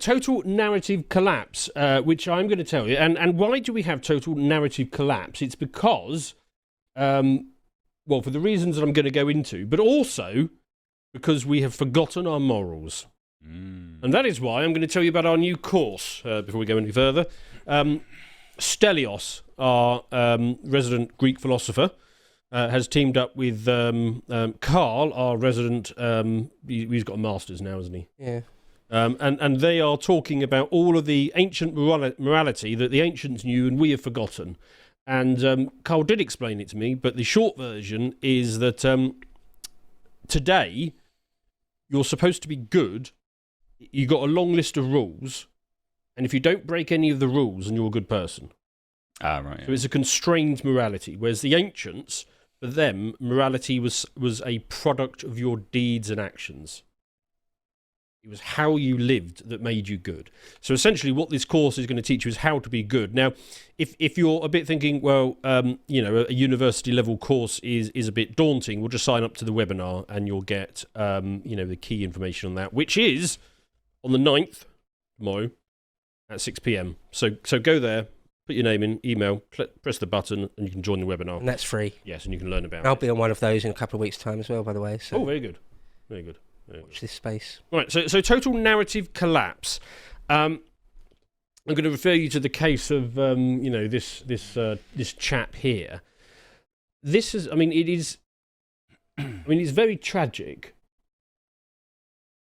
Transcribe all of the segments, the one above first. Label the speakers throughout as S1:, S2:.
S1: total narrative collapse, which I'm going to tell you. And why do we have total narrative collapse? It's because, well, for the reasons that I'm going to go into, but also because we have forgotten our morals. And that is why I'm going to tell you about our new course, before we go any further. Stelios, our resident Greek philosopher, has teamed up with Carl, our resident... he's got a master's now, hasn't he?
S2: Yeah.
S1: And they are talking about all of the ancient morality that the ancients knew and we have forgotten. And Carl did explain it to me, but the short version is that today you're supposed to be good. You got a long list of rules, and if you don't break any of the rules, then you're a good person.
S3: Ah, right. Yeah.
S1: So it's a constrained morality, whereas the ancients, for them, morality was a product of your deeds and actions. It was how you lived that made you good. So essentially what this course is going to teach you is how to be good. Now, if you're a bit thinking, well, you know, a university level course is a bit daunting, we'll just sign up to the webinar and you'll get, you know, the key information on that, which is on the 9th, tomorrow, at 6 p.m. So go there, put your name in, email, press the button, and you can join the webinar.
S2: And that's free.
S1: Yes, and you can learn about it.
S2: I'll be on one of those in a couple of weeks' time as well, by the way. So
S1: Oh, very good. Very good.
S2: watch this space.
S1: Right, so total narrative collapse. I'm going to refer you to the case of you know, this chap here. This is, I mean, it is. I mean, it's very tragic,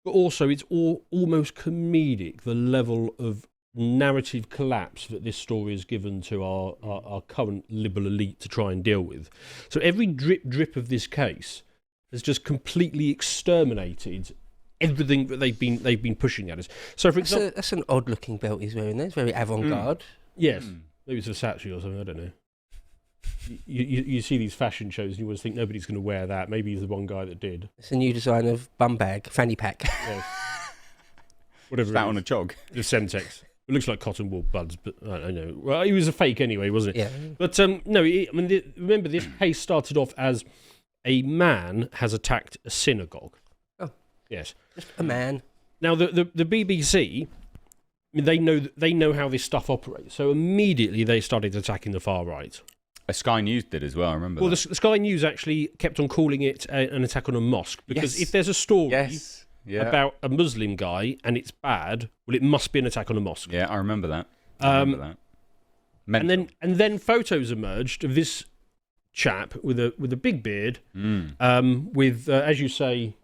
S1: but also it's almost comedic. The level of narrative collapse that this story has given to our current liberal elite to try and deal with. So every drip of this case has just completely exterminated everything that they've been pushing at us. So, for example,
S2: That's an odd-looking belt he's wearing there. It's very avant-garde.
S1: yes, maybe it's Versace or something. I don't know. You see these fashion shows, and you always think nobody's going to wear that. Maybe he's the one guy that did.
S2: It's a new design of bum bag, fanny pack.
S1: Yes. Whatever.
S3: That on a jog.
S1: The Semtex. It looks like cotton wool buds, but I don't know. Well, he was a fake anyway, wasn't it?
S2: Yeah.
S1: But no, I mean, remember this case started off as a man has attacked a synagogue.
S2: Oh.
S1: Yes.
S2: Just a man.
S1: Now the BBC, I mean, they know how this stuff operates, so immediately they started attacking the far right.
S3: Sky News did as well, I remember
S1: Well,
S3: that.
S1: the Sky News actually kept on calling it an attack on a mosque, because if there's a story about a Muslim guy and it's bad, well, it must be an attack on a mosque.
S3: Yeah, I remember that. Mental.
S1: And then photos emerged of this chap with a big beard, with as you say,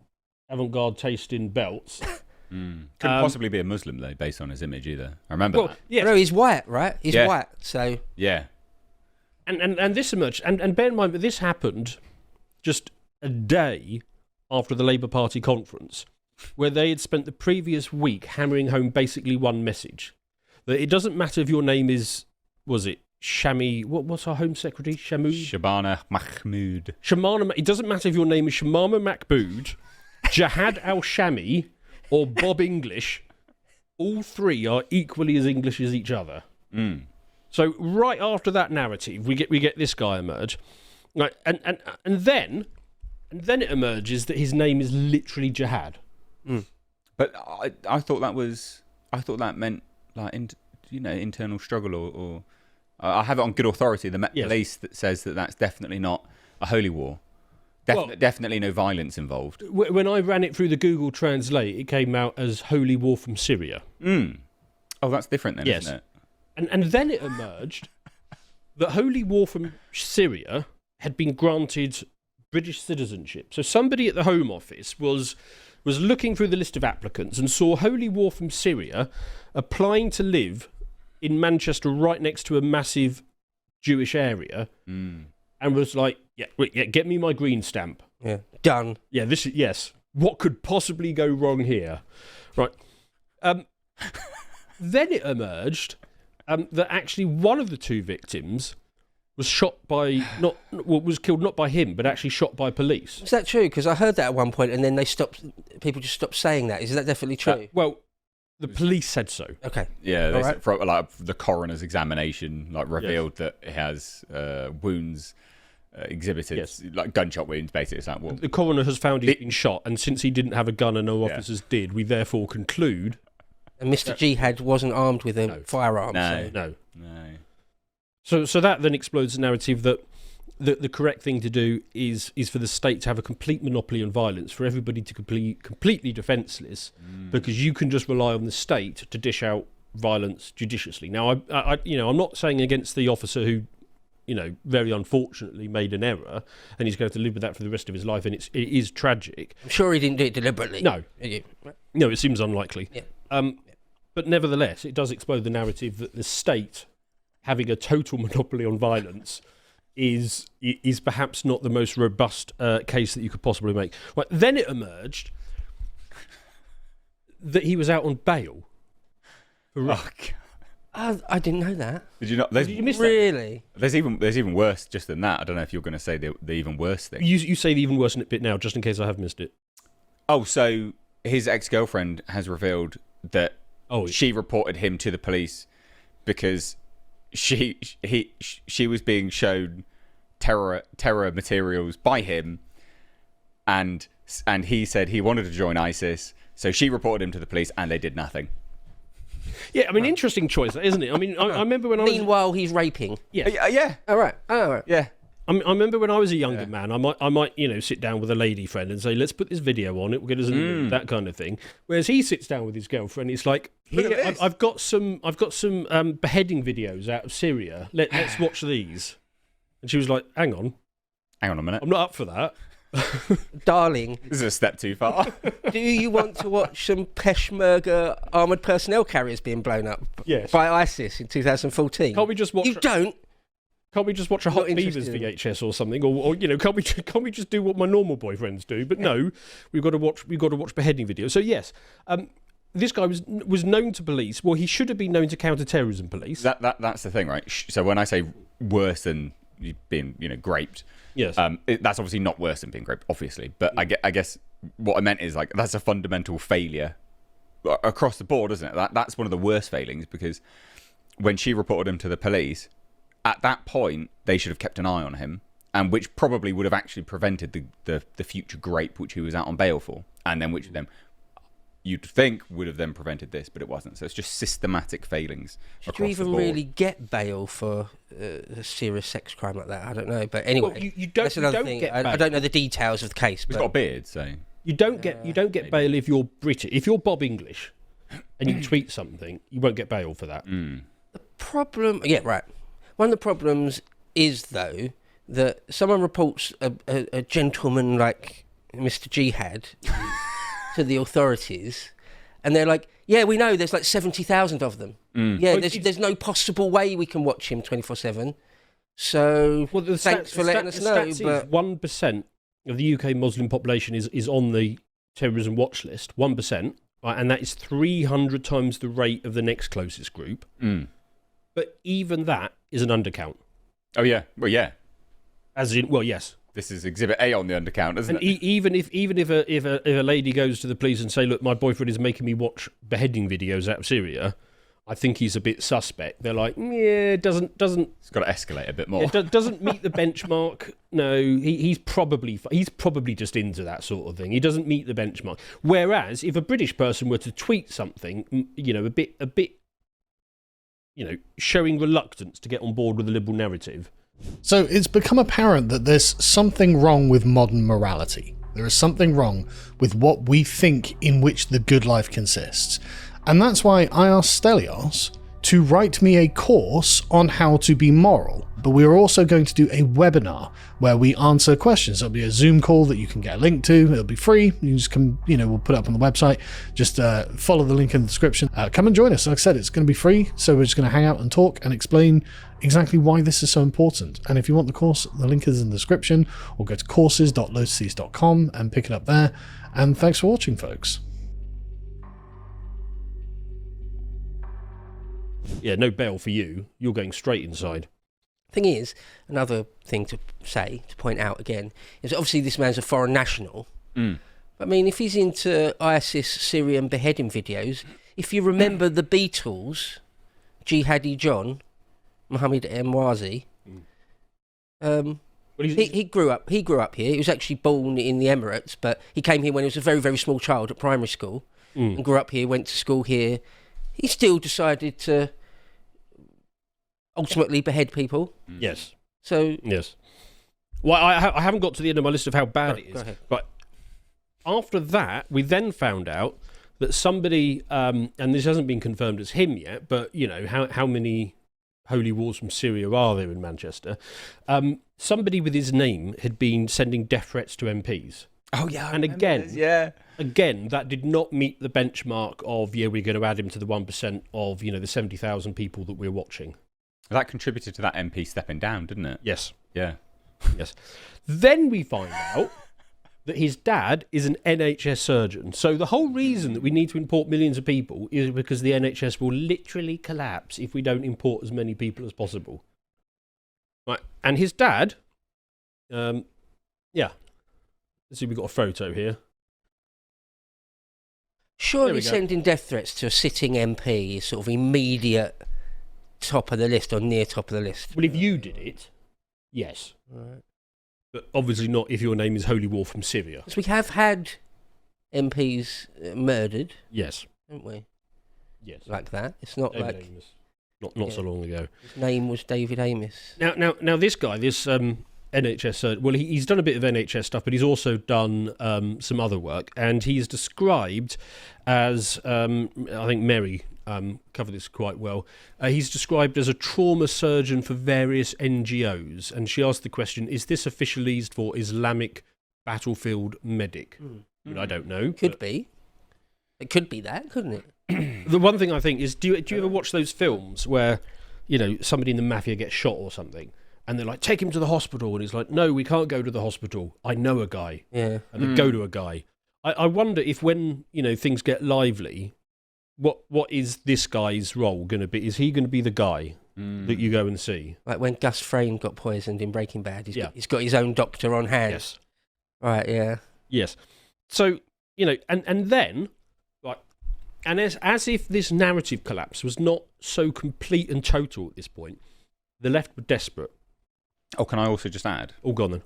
S1: avant-garde taste in belts.
S3: Couldn't possibly be a Muslim though, based on his image either. I remember that.
S1: Yeah.
S2: No, he's white, right? He's white, so...
S3: Yeah.
S1: And this emerged, and bear in mind that this happened just a day after the Labour Party conference, where they had spent the previous week hammering home basically one message: that it doesn't matter if your name is, was it Shami? What's our Home Secretary?
S3: Shabana Mahmood.
S1: It doesn't matter if your name is Shamama Mahmood, Jihad Al Shami, or Bob English. All three are equally as English as each other. So right after that narrative, we get this guy emerge, right? And then it emerges that his name is literally Jihad.
S3: But I thought that meant like internal struggle or I have it on good authority. The Met Police that says that that's definitely not a holy war. Definitely no violence involved.
S1: When I ran it through the Google Translate, it came out as Holy War from Syria.
S3: Oh, that's different then, isn't it?
S1: And then it emerged that Holy War from Syria had been granted British citizenship. So somebody at the Home Office was looking through the list of applicants and saw Holy War from Syria applying to live in Manchester right next to a massive Jewish area and was like, get me my green stamp.
S2: Yeah, done.
S1: Yeah, yes. What could possibly go wrong here? Right. Then it emerged that actually one of the two victims was shot by was killed not by him, but actually shot by police.
S2: Is that true? Because I heard that at one point, and then people just stopped saying that. Is that definitely true?
S1: Well, the police said so.
S2: Okay.
S3: Yeah, like the coroner's examination revealed that he has wounds exhibited, like gunshot wounds, basically. It's like, well,
S1: the coroner has found he's been shot, and since he didn't have a gun and no officers did, we therefore conclude
S2: And Mr. Jihad wasn't armed with a firearm.
S3: No.
S1: So that then explodes the narrative that the correct thing to do is for the state to have a complete monopoly on violence, for everybody to completely defenceless, because you can just rely on the state to dish out violence judiciously. Now, I'm not saying against the officer who, very unfortunately made an error, and he's going to live with that for the rest of his life, and it is tragic.
S2: I'm sure he didn't do it deliberately.
S1: No, it seems unlikely.
S2: Yeah.
S1: But nevertheless, it does explode the narrative that the state having a total monopoly on violence is perhaps not the most robust case that you could possibly make. Right, then it emerged that he was out on bail.
S2: I didn't know that.
S3: Did you not?
S1: Did you miss
S2: really?
S3: There's even worse just than that. I don't know if you're going to say the even worse thing.
S1: You say the even worse bit now, just in case I have missed it.
S3: Oh, so his ex-girlfriend has revealed that she reported him to the police because she was being shown terror materials by him, and he said he wanted to join ISIS, so she reported him to the police, and they did nothing.
S1: Yeah, I mean, interesting choice, isn't it? I mean, I remember when
S2: Meanwhile, he's raping.
S3: Yeah.
S2: All right.
S3: Yeah.
S1: I remember when I was a younger man, I might sit down with a lady friend and say, let's put this video on, it will get us in the mood, that kind of thing. Whereas he sits down with his girlfriend, it's like, here, I've got some beheading videos out of Syria. Let's watch these. And she was like, hang on
S3: a minute,
S1: I'm not up for that.
S2: Darling,
S3: this is a step too far.
S2: Do you want to watch some Peshmerga armoured personnel carriers being blown up by ISIS in 2014?
S1: Can't we just watch?
S2: You don't.
S1: Can't we just watch a Hot Beavers VHS or something, or can't we just do what my normal boyfriends do? But no, we've got to watch beheading videos. So yes, this guy was known to police. Well, he should have been known to counter-terrorism police.
S3: That's the thing, right? So when I say worse than being graped,
S1: yes,
S3: that's obviously not worse than being raped, obviously. But I guess what I meant is that's a fundamental failure across the board, isn't it? That's one of the worst failings, because when she reported him to the police, at that point they should have kept an eye on him, and which probably would have actually prevented the future grape which he was out on bail for, and then which of them you'd think would have then prevented this, but it wasn't. So it's just systematic failings.
S2: Should you even really get bail for a serious sex crime like that? I don't know, but anyway,
S1: well, you don't,
S2: that's another
S1: don't
S2: thing.
S1: Get bail.
S2: I don't know the details of the case.
S3: He's got a beard, so
S1: you don't get bail if you're British. If you're Bob English and you tweet something, you won't get bail for that.
S3: The
S2: problem, one of the problems is though that someone reports a gentleman like Mr. Jihad to the authorities, and they're like, yeah, we know there's like 70,000 of them. Yeah, there's no possible way we can watch him 24/7. So thanks for letting us know. But
S1: 1% of the UK Muslim population is on the terrorism watch list. 1%, right, and that is 300 times the rate of the next closest group. But even that is an undercount.
S3: Oh yeah, well yeah.
S1: As in, well, yes.
S3: This is Exhibit A on the undercount, isn't it?
S1: Even if a lady goes to the police and say, look, my boyfriend is making me watch beheading videos out of Syria, I think he's a bit suspect. They're like, yeah, doesn't. It's
S3: got to escalate a bit more.
S1: It doesn't meet the benchmark. No, he's probably just into that sort of thing. He doesn't meet the benchmark. Whereas if a British person were to tweet something, a bit, showing reluctance to get on board with the liberal narrative.
S4: So it's become apparent that there's something wrong with modern morality. There is something wrong with what we think in which the good life consists. And that's why I asked Stelios to write me a course on how to be moral. But we are also going to do a webinar where we answer questions. There'll be a Zoom call that you can get a link to. It'll be free. You can just come, we'll put it up on the website. Just follow the link in the description. Come and join us. Like I said, it's going to be free. So we're just going to hang out and talk and explain exactly why this is so important. And if you want the course, the link is in the description, or go to courses.lotuses.com and pick it up there. And thanks for watching, folks.
S1: Yeah, no bail for you. You're going straight inside.
S2: Thing is, another thing to point out again, is obviously this man's a foreign national. I mean, if he's into ISIS Syrian beheading videos, if you remember the Beatles, Jihadi John, Mohammed Emwazi, he grew up here. He was actually born in the Emirates, but he came here when he was a very, very small child at primary school, and grew up here, went to school here, he still decided to ultimately behead people.
S1: Yes.
S2: So
S1: Yes. Well, I haven't got to the end of my list of how bad it
S2: go
S1: is.
S2: ahead.
S1: But after that, we then found out that somebody, and this hasn't been confirmed as him yet, but you know how many holy wars from Syria are there in Manchester? Somebody with his name had been sending death threats to MPs.
S3: Oh yeah,
S1: And again,
S3: yeah.
S1: Again, that did not meet the benchmark of we're going to add him to the 1% of the 70,000 people that we're watching.
S3: That contributed to that MP stepping down, didn't it?
S1: Yes.
S3: Yeah.
S1: Yes. Then we find out that his dad is an NHS surgeon. So the whole reason that we need to import millions of people is because the NHS will literally collapse if we don't import as many people as possible. Right. And his dad, yeah. Let's see, we've got a photo here.
S2: surely
S1: go.
S2: sending death threats to a sitting MP is sort of immediate top of the list or near top of the list.
S1: Well, if you did it, yes.
S2: Right.
S1: But obviously not if your name is Holy War from Syria.
S2: Because we have had MPs murdered,
S1: Yes.
S2: haven't we?
S1: Yes.
S2: Like that. It's not
S1: David
S2: like
S1: Amos. Not so long ago.
S2: his name was David Amos.
S1: Now, this guy, this NHS, well, he's done a bit of NHS stuff, but he's also done some other work, and he's described as, I think Mary covered this quite well. He's described as a trauma surgeon for various NGOs, and she asked the question: "Is this officially used for Islamic battlefield medic?" I mean, I don't know.
S2: Could be. It could be that, couldn't it?
S1: The one thing I think is, do you ever watch those films where, somebody in the mafia gets shot or something, and they're like, take him to the hospital, and he's like, no, we can't go to the hospital. I know a guy.
S2: Yeah.
S1: And they go to a guy. I wonder if when, things get lively, what is this guy's role going to be? Is he going to be the guy that you go and see?
S2: Like when Gus Fring got poisoned in Breaking Bad,
S1: Yeah.
S2: he's got his own doctor on hand.
S1: Yes.
S2: Right, yeah.
S1: Yes. So, and then, like, and as if this narrative collapse was not so complete and total at this point, the left were desperate.
S3: Oh, can I also just add?
S1: All gone then.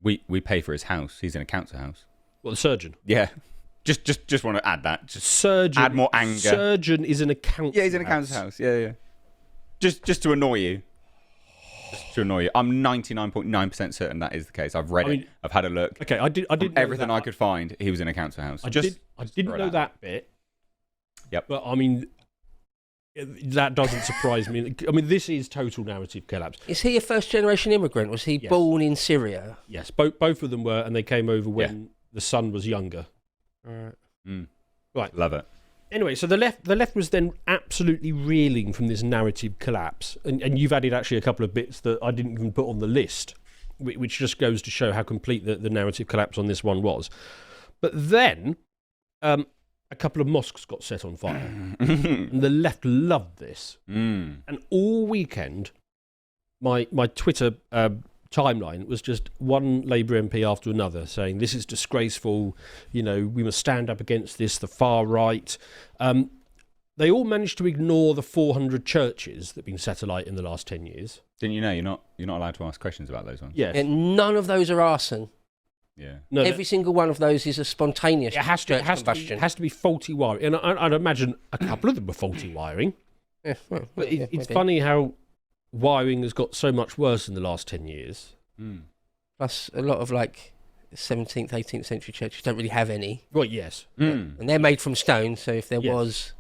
S3: We pay for his house. He's in a council house.
S1: Well, the surgeon.
S3: Yeah. Just want to add that. Just
S1: Surgeon.
S3: add more anger.
S1: Surgeon is in a council.
S3: Yeah, he's in a council house. Yeah. Just to annoy you. Just to annoy you. I'm 99.9% certain that is the case. I've read it. I've had a look.
S1: Okay, I didn't know
S3: Everything
S1: that.
S3: I could find, he was in a council house.
S1: I didn't know that bit.
S3: Yep.
S1: But I mean, that doesn't surprise me. I mean, this is total narrative collapse.
S2: Is he a first generation immigrant? Was he
S1: Yes.
S2: born in Syria?
S1: Yes, both of them were, and they came over when the son was younger.
S2: Right.
S1: Right.
S3: Love it.
S1: Anyway, so the left was then absolutely reeling from this narrative collapse, and you've added actually a couple of bits that I didn't even put on the list, which just goes to show how complete the narrative collapse on this one was. But then, a couple of mosques got set on fire, and the left loved this. And all weekend, my Twitter timeline was just one Labour MP after another saying this is disgraceful, we must stand up against this, the far right. They all managed to ignore the 400 churches that have been set alight in the last 10 years.
S3: Didn't you know you're not allowed to ask questions about those ones?
S1: Yes.
S2: And none of those are arson.
S3: Yeah.
S1: No,
S2: Every single one of those is a spontaneous
S1: it has to
S2: combustion.
S1: be faulty wiring, and I'd imagine a couple of them were faulty wiring.
S2: Yeah, well,
S1: But
S2: yeah,
S1: it's
S2: maybe.
S1: funny how wiring has got so much worse in the last 10 years.
S2: Plus, a lot of 17th, 18th century churches don't really have any.
S1: Well, yes.
S2: And they're made from stone, so if there
S1: Yes.
S2: was...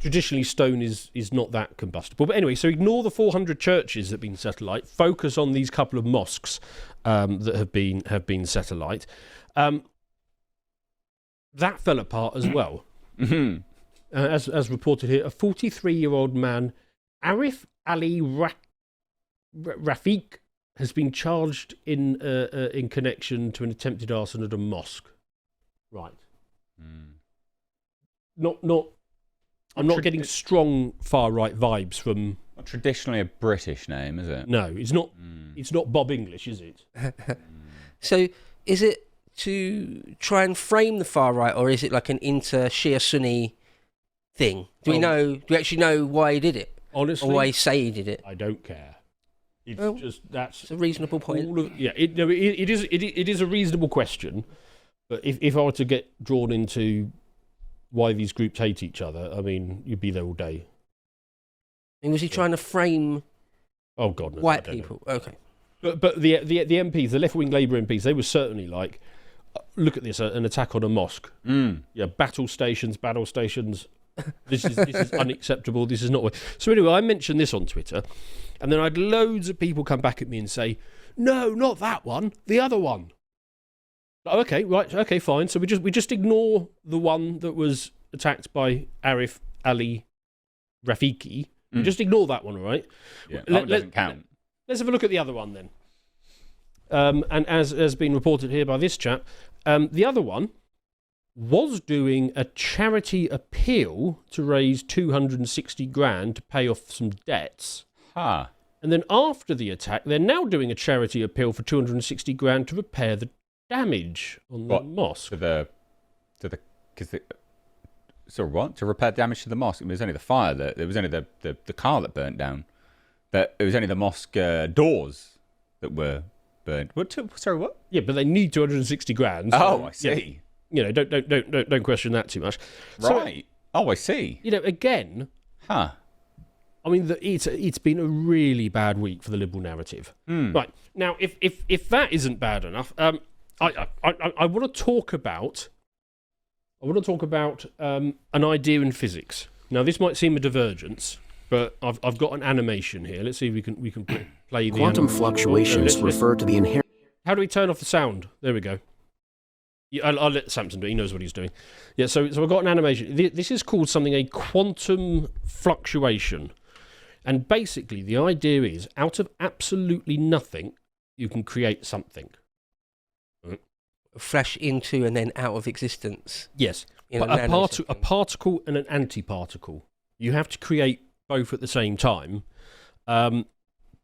S1: Traditionally, stone is not that combustible. But anyway, so ignore the 400 churches that have been set alight. Focus on these couple of mosques that have been set alight. That fell apart as well. As reported here, a 43-year-old man, Arif Ali Rafiq, has been charged in connection to an attempted arson at a mosque. Right. I'm not getting strong far right vibes from.
S3: Not traditionally a British name, is it?
S1: No, it's not. It's not Bob English, is it?
S2: So, is it to try and frame the far right, or is it like an inter-Shia Sunni thing? Do we actually know why he did it?
S1: Honestly,
S2: Or why he say he did it?
S1: I don't care. It's
S2: Well,
S1: just that's
S2: It's a reasonable point.
S1: it is a reasonable question, but if I were to get drawn into why these groups hate each other, I mean, you'd be there all day.
S2: And was he trying to frame
S1: Oh God, no, I
S2: white
S1: don't know.
S2: people? Okay.
S1: But the MPs, the left-wing Labour MPs, they were certainly like, look at this, an attack on a mosque. Yeah, battle stations. This is unacceptable. This is not. So anyway, I mentioned this on Twitter, and then I had loads of people come back at me and say, "No, not that one. The other one." Oh, okay, right, okay, fine. So we just ignore the one that was attacked by Arif Ali Rafiki. We just ignore that one, all right?
S3: Yeah, that one doesn't count.
S1: Let's have a look at the other one then. And as has been reported here by this chap, the other one was doing a charity appeal to raise 260 grand to pay off some debts.
S3: Huh.
S1: And then after the attack, they're now doing a charity appeal for 260 grand to repair the damage on the mosque.
S3: To repair damage to the mosque? It was only the fire it was only the car that burnt down. That it was only the mosque doors that were burned. What?
S1: Yeah, but they need 260 grand.
S3: Oh, I see.
S1: Yeah, don't question that too much.
S3: Right. I see.
S1: Again.
S3: Huh.
S1: I mean, it's been a really bad week for the liberal narrative. Right now, if that isn't bad enough, I want to talk about. An idea in physics. Now, this might seem a divergence, but I've got an animation here. Let's see if we can play the
S5: quantum fluctuations refer to the inherent.
S1: How do we turn off the sound? There we go. Yeah, I'll let Samson do it. He knows what he's doing. Yeah, so I've got an animation. This is called something a quantum fluctuation. And basically, the idea is, out of absolutely nothing, you can create something.
S2: Flash into and then out of existence.
S1: Yes, but a particle and an antiparticle. You have to create both at the same time.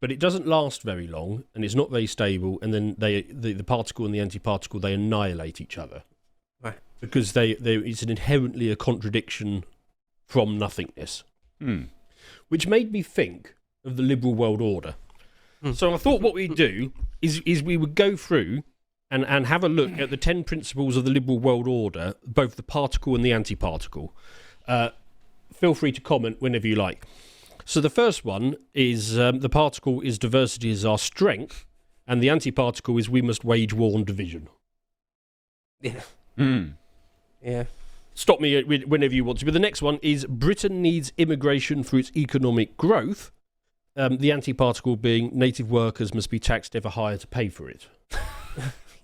S1: But it doesn't last very long, and it's not very stable. And then the particle and the antiparticle, they annihilate each other,
S2: right? Because
S1: it's inherently a contradiction from nothingness, which made me think of the liberal world order. So I thought what we'd do is we would go through and have a look at the 10 principles of the liberal world order, both the particle and the antiparticle. Feel free to comment whenever you like. So the first one is the particle is diversity is our strength, and the antiparticle is we must wage war on division.
S2: Yeah. Yeah.
S1: Stop me whenever you want to. But the next one is Britain needs immigration for its economic growth. The antiparticle being native workers must be taxed ever higher to pay for it.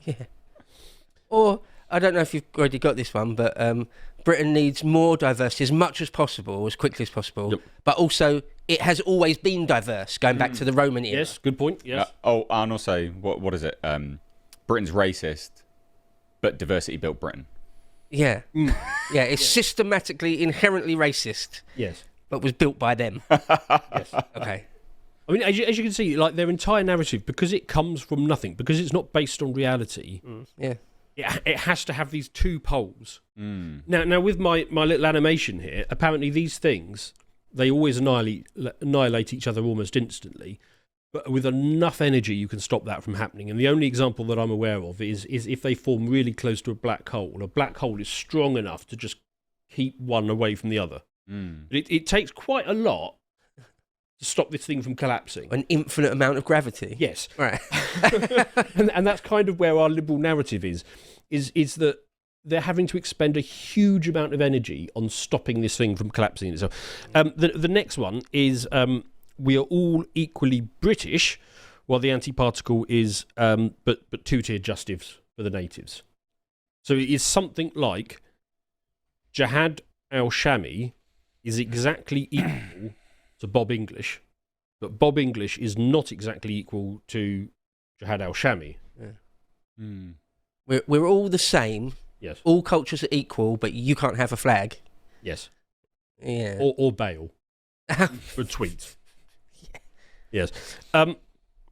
S2: Yeah. Or, I don't know if you've already got this one, but Britain needs more diversity as much as possible, as quickly as possible. Yep. But also, it has always been diverse, going back to the Roman era.
S1: Yes, good point, yes.
S3: And also, what is it? Britain's racist, but diversity built Britain.
S2: Yeah. Yeah, it's systematically, inherently racist.
S1: Yes.
S2: But was built by them.
S1: Yes.
S2: Okay.
S1: I mean, as you can see, like their entire narrative, because it comes from nothing, because it's not based on reality,
S2: yeah,
S1: it has to have these two poles. Now, with my little animation here, apparently these things, they always annihilate each other almost instantly, but with enough energy you can stop that from happening. And the only example that I'm aware of is if they form really close to a black hole. A black hole is strong enough to just keep one away from the other. But it takes quite a lot to stop this thing from collapsing.
S2: An infinite amount of gravity.
S1: Yes.
S2: Right.
S1: and that's kind of where our liberal narrative is that they're having to expend a huge amount of energy on stopping this thing from collapsing itself. The next one is we are all equally British, while the antiparticle is but two-tier justice for the natives. So it is something like Jihad al-Shami is exactly equal to Bob English, but Bob English is not exactly equal to Jihad al-Shami.
S2: Yeah. We're all the same.
S1: Yes.
S2: All cultures are equal, but you can't have a flag.
S1: Yes.
S2: Yeah.
S1: Or bail for tweets. Yeah. Yes.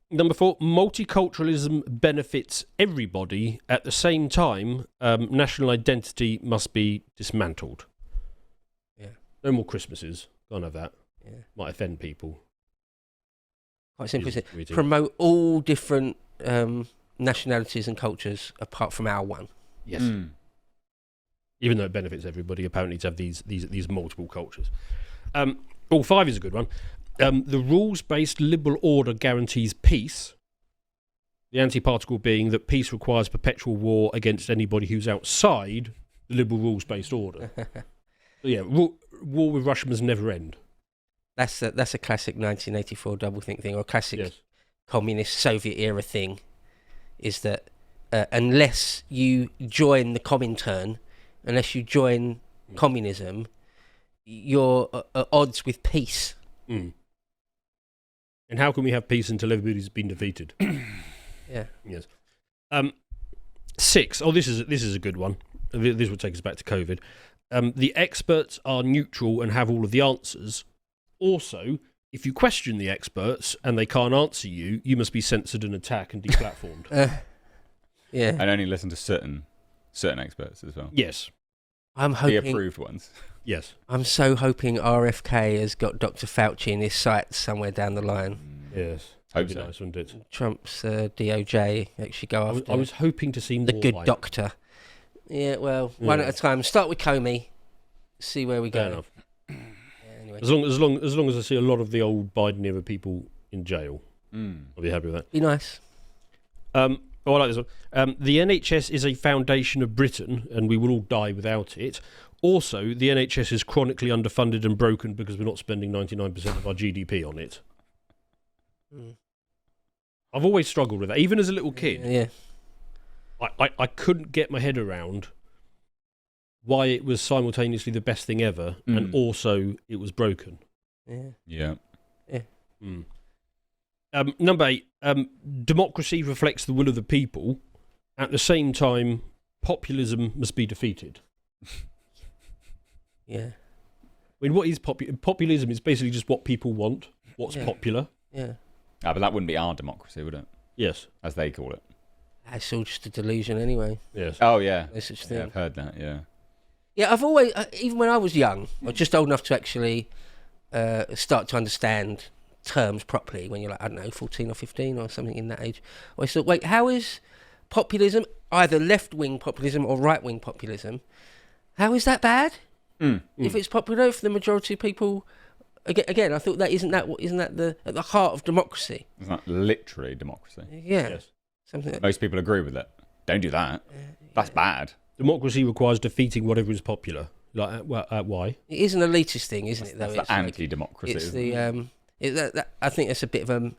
S1: Number 4, multiculturalism benefits everybody. At the same time, national identity must be dismantled.
S2: Yeah.
S1: No more Christmases. Can't have that.
S2: Yeah.
S1: Might offend people.
S2: Quite simply said, promote all different nationalities and cultures apart from our one.
S1: Yes. Even though it benefits everybody, apparently, to have these multiple cultures. 5 is a good one. The rules-based liberal order guarantees peace. The anti-particle being that peace requires perpetual war against anybody who's outside the liberal rules-based order. So yeah, war with Russia must never end.
S2: That's a classic 1984 doublethink thing, or classic
S1: Yes.
S2: communist Soviet era thing, is that unless you join the Comintern, unless you join communism, you're at odds with peace.
S1: Mm. And how can we have peace until everybody's been defeated?
S2: Yeah.
S1: Yes. 6. Oh, this is a good one. This will take us back to COVID. The experts are neutral and have all of the answers. Also, if you question the experts and they can't answer you, you must be censored and attacked and deplatformed.
S2: Yeah.
S3: And only listen to certain experts as well.
S1: Yes.
S2: I'm
S3: The
S2: hoping.
S3: approved ones.
S1: Yes.
S2: I'm so hoping RFK has got Dr. Fauci in his sights somewhere down the line.
S1: Yes.
S3: Hope
S1: That'd be
S3: so.
S1: nice, wouldn't it?
S2: Trump's DOJ actually go after
S1: I was hoping to see more
S2: the good
S1: like-
S2: doctor. Yeah, well, one
S1: Yeah.
S2: at a time. Start with Comey, see where we go.
S1: Fair enough.
S2: Yeah, anyway,
S1: As long as I see a lot of the old Biden era people in jail, I'll be happy with that.
S2: be nice.
S1: I like this one. The NHS is a foundation of Britain, and we will all die without it. Also, the NHS is chronically underfunded and broken because we're not spending 99% of our GDP on it.
S2: Mm.
S1: I've always struggled with that, even as a little kid.
S2: Yeah.
S1: I couldn't get my head around why it was simultaneously the best thing ever and also it was broken.
S2: Yeah.
S3: Yeah.
S1: Number 8, democracy reflects the will of the people. At the same time, populism must be defeated.
S2: Yeah.
S1: I mean, what is populism? Is basically just what people want, what's
S2: Yeah.
S1: popular.
S2: Yeah.
S3: Ah, but that wouldn't be our democracy, would it?
S1: Yes.
S3: As they call it.
S2: That's all just a delusion anyway.
S1: Yes.
S3: Oh, yeah.
S2: No such
S3: Yeah,
S2: thing.
S3: I've heard that, yeah.
S2: Yeah, I've always, even when I was young, I was just old enough to actually start to understand terms properly when you're like, I don't know, 14 or 15 or something in that age. I always thought, wait, how is populism, either left-wing populism or right-wing populism, how is that bad? If it's popular for the majority of people, again, I thought that isn't that at the heart of democracy?
S3: It's not literally democracy.
S2: Yeah.
S1: Yes.
S2: Something like,
S3: Most people agree with it. Don't do that. That's bad.
S1: Democracy requires defeating whatever is popular. Like, why?
S2: it is an elitist thing, isn't it? Though
S3: That's the
S2: like-
S3: anti-democracy.
S2: It's
S3: isn't it?
S2: the I think that's a bit of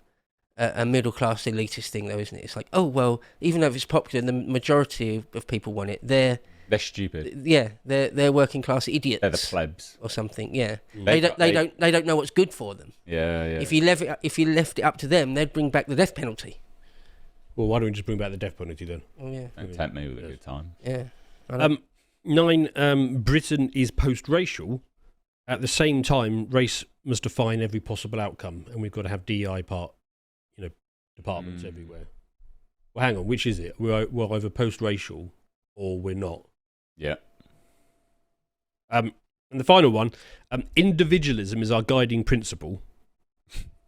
S2: a middle class elitist thing, though, isn't it? It's like, oh well, even though it's popular, the majority of people want it. They're
S3: stupid.
S2: they're working class idiots.
S3: They're the plebs.
S2: or something. Yeah,
S3: They
S2: they don't know what's good for them.
S3: Yeah, yeah.
S2: If you left it up to them, they'd bring back the death penalty.
S1: Well, why don't we just bring back the death penalty then?
S2: Oh yeah,
S3: Don't tempt me with a good time.
S2: yeah. I know.
S1: 9, Britain is post-racial. At the same time, race must define every possible outcome, and we've got to have DEI departments everywhere. Well, hang on, which is it? We're either post-racial or we're not.
S3: Yeah.
S1: And the final one, individualism is our guiding principle.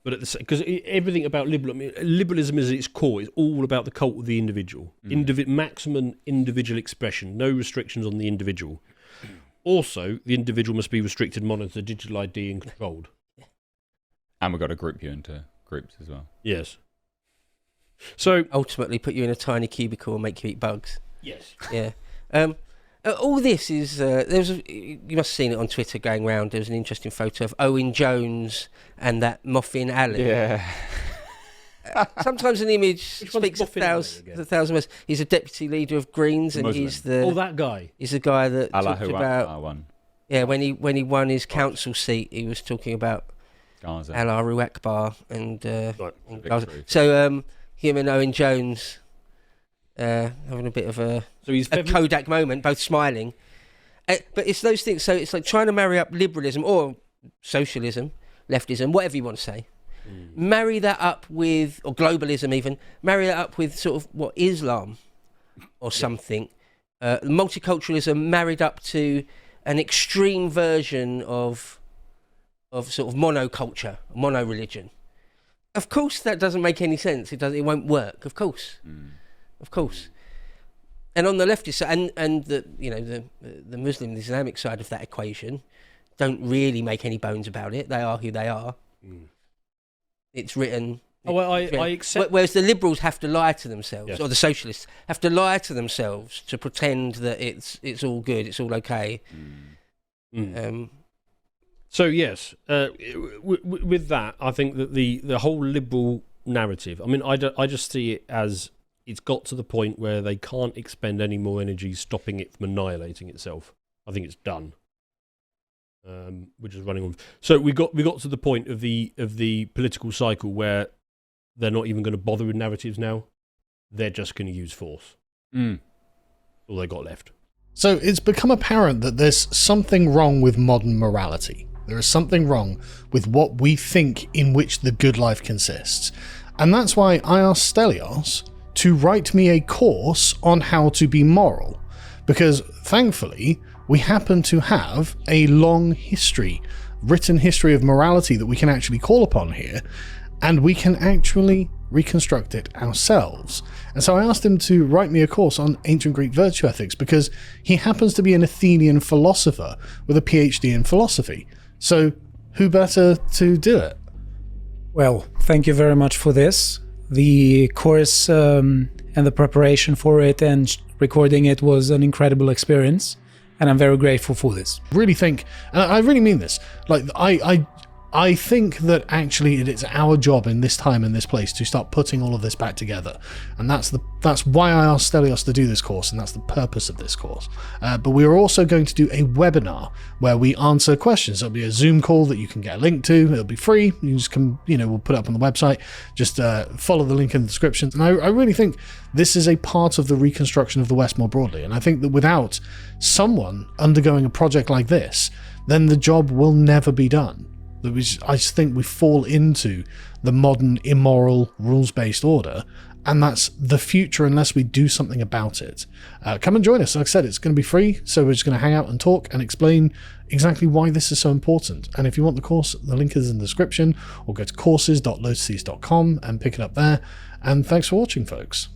S1: But at the because everything about liberalism is at its core is all about the cult of the individual, maximum individual expression, no restrictions on the individual. Also, the individual must be restricted, monitored, digital ID, and controlled.
S3: And we've got to group you into groups as well.
S1: Yes. So
S2: Ultimately, put you in a tiny cubicle and make you eat bugs.
S1: yes,
S2: Yeah. All this is you must have seen it on Twitter going round. There was an interesting photo of Owen Jones and that Muffin Alley.
S3: Yeah.
S2: Sometimes an image
S1: Which one's
S2: speaks a
S1: Muffin Alley
S2: thousand,
S1: again?
S2: a thousand words. He's a deputy leader of Greens, and
S3: Muslim.
S2: he's the
S1: that guy.
S2: he's the guy that talked
S3: Allahu
S2: about
S3: Akbar one.
S2: when he won his council seat. He was talking about
S3: Gaza.
S2: Allahu Akbar and
S1: Right.
S2: and Gaza.
S3: Victory.
S2: So him and Owen Jones having a bit of a
S1: So he's
S2: Kodak moment, both smiling. But it's those things. So it's like trying to marry up liberalism or socialism, leftism, whatever you want to say. Marry that up with, or globalism even, marry that up with sort of what Islam or something. Multiculturalism married up to an extreme version of sort of monoculture, mono-religion. Of course that doesn't make any sense. It won't work, of course. Of course. And on the leftist side, and the the Muslim, the Islamic side of that equation, don't really make any bones about it. They are who they are. It's written.
S1: Oh, well, I accept.
S2: Whereas the liberals have to lie to themselves,
S1: Yes.
S2: or the socialists have to lie to themselves to pretend that it's all good, it's all okay.
S1: So yes, with that, I think that the whole liberal narrative. I mean, I just see it as it's got to the point where they can't expend any more energy stopping it from annihilating itself. I think it's done. We're just running on. So we got to the point of the political cycle where they're not even going to bother with narratives now. They're just going to use force. All they got left.
S4: So it's become apparent that there's something wrong with modern morality. There is something wrong with what we think in which the good life consists. And that's why I asked Stelios to write me a course on how to be moral. Because thankfully, we happen to have a long history, written history of morality that we can actually call upon here, and we can actually reconstruct it ourselves. And so I asked him to write me a course on ancient Greek virtue ethics because he happens to be an Athenian philosopher with a PhD in philosophy. So who better to do it?
S6: Well, thank you very much for this. The course and the preparation for it and recording it was an incredible experience, and I'm very grateful for this.
S4: Really think, and I really mean this, like I think that actually it is our job in this time and this place to start putting all of this back together, and that's why I asked Stelios to do this course, and that's the purpose of this course. But we are also going to do a webinar where we answer questions. It'll be a Zoom call that you can get a link to. It'll be free. You just come, we'll put it up on the website. Just follow the link in the description. And I really think this is a part of the reconstruction of the West more broadly. And I think that without someone undergoing a project like this, then the job will never be done. I just think we fall into the modern immoral rules-based order, and that's the future unless we do something about it. Come and join us. Like I said, it's going to be free, so we're just going to hang out and talk and explain exactly why this is so important. And if you want the course, the link is in the description, or go to courses.lotuses.com and pick it up there. And thanks for watching, folks.